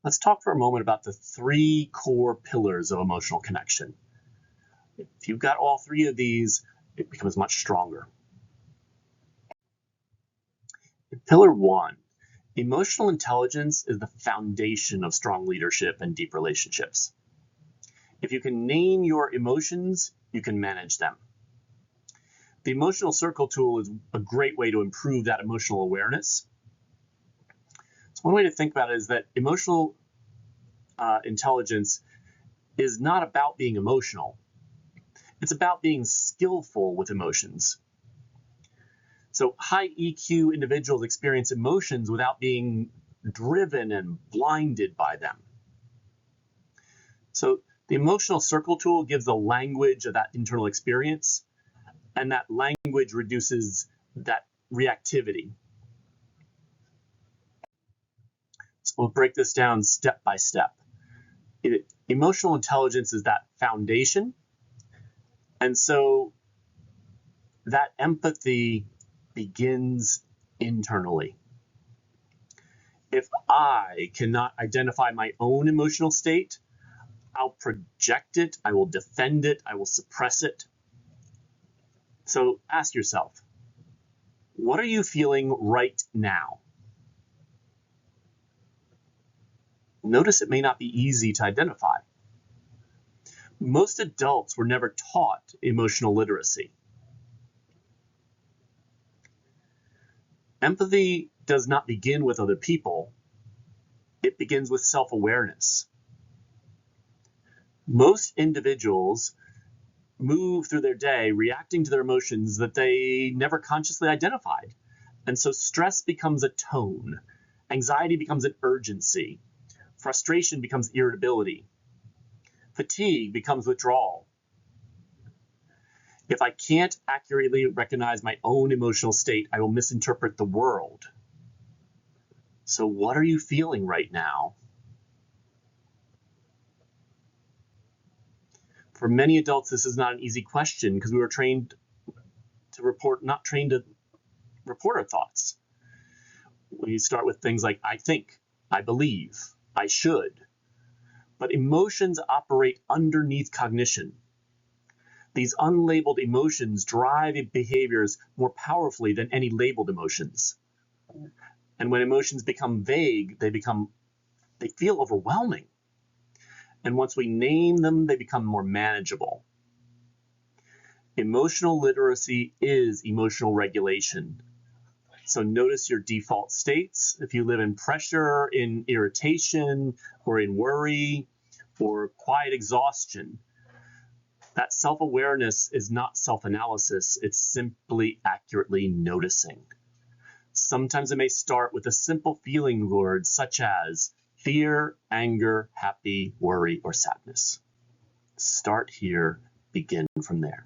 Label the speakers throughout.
Speaker 1: Let's talk for a moment about the three core pillars of emotional connection. If you've got all three of these, it becomes much stronger. Pillar one, emotional intelligence is the foundation of strong leadership and deep relationships. If you can name your emotions, you can manage them. The emotional circle tool is a great way to improve that emotional awareness. So one way to think about it is that emotional intelligence is not about being emotional. It's about being skillful with emotions. So high EQ individuals experience emotions without being driven and blinded by them. So the emotional circle tool gives the language of that internal experience, and that language reduces that reactivity. So we'll break this down step by step. Emotional intelligence is that foundation, and so that empathy begins internally. If I cannot identify my own emotional state, I'll project it, I will defend it, I will suppress it. So ask yourself, what are you feeling right now? Notice it may not be easy to identify. Most adults were never taught emotional literacy. Empathy does not begin with other people. It begins with self-awareness. Most individuals move through their day reacting to their emotions that they never consciously identified. And so stress becomes a tone. Anxiety becomes an urgency. Frustration becomes irritability. Fatigue becomes withdrawal. If I can't accurately recognize my own emotional state, I will misinterpret the world. So what are you feeling right now? For many adults, this is not an easy question because we were trained to report, not trained to report our thoughts. We start with things like, I think, I believe, I should. But emotions operate underneath cognition. These unlabeled emotions drive behaviors more powerfully than any labeled emotions. And when emotions become vague, they feel overwhelming. And once we name them, they become more manageable. Emotional literacy is emotional regulation. So notice your default states. If you live in pressure, in irritation, or in worry, or quiet exhaustion, that self-awareness is not self-analysis. It's simply accurately noticing. Sometimes it may start with a simple feeling word such as fear, anger, happy, worry, or sadness. Start here, begin from there.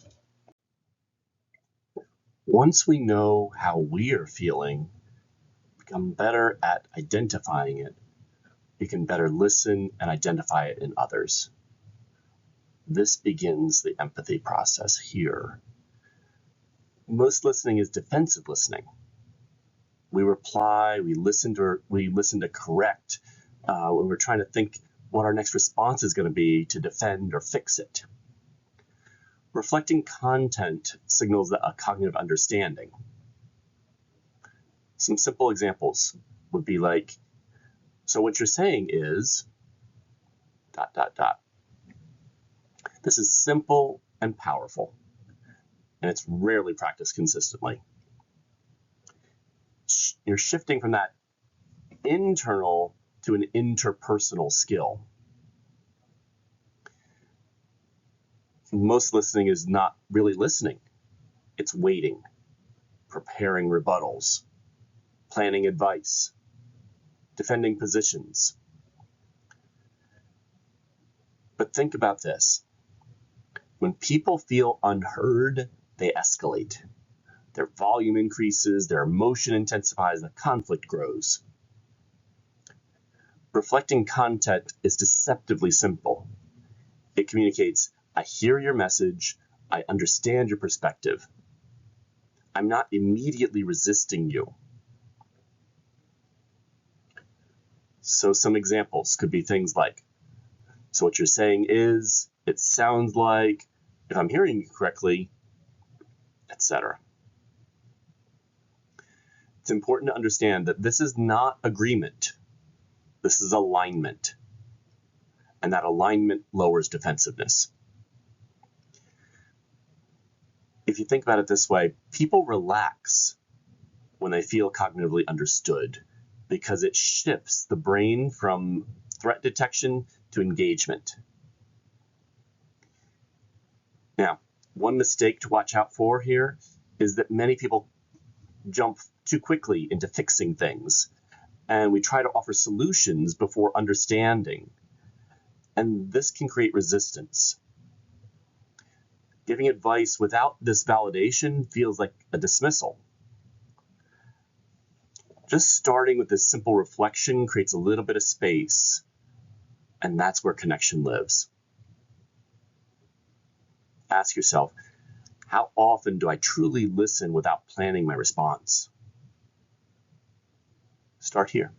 Speaker 1: Once we know how we are feeling, become better at identifying it, we can better listen and identify it in others. This begins the empathy process here. Most listening is defensive listening. We reply, we listen to correct when we're trying to think what our next response is going to be to defend or fix it. Reflecting content signals a cognitive understanding. Some simple examples would be like, so what you're saying is ... This is simple and powerful, and it's rarely practiced consistently. You're shifting from that internal to an interpersonal skill. Most listening is not really listening. It's waiting, preparing rebuttals, planning advice, defending positions. But think about this. When people feel unheard, they escalate. Their volume increases, their emotion intensifies, the conflict grows. Reflecting content is deceptively simple. It communicates, I hear your message, I understand your perspective. I'm not immediately resisting you. So some examples could be things like, so what you're saying is, it sounds like, if I'm hearing you correctly, etc. It's important to understand that this is not agreement. This is alignment. And that alignment lowers defensiveness. If you think about it this way, people relax when they feel cognitively understood because it shifts the brain from threat detection to engagement. Now, one mistake to watch out for here is that many people jump too quickly into fixing things, and we try to offer solutions before understanding, and this can create resistance. Giving advice without this validation feels like a dismissal. Just starting with this simple reflection creates a little bit of space, and that's where connection lives. Ask yourself, how often do I truly listen without planning my response? Start here.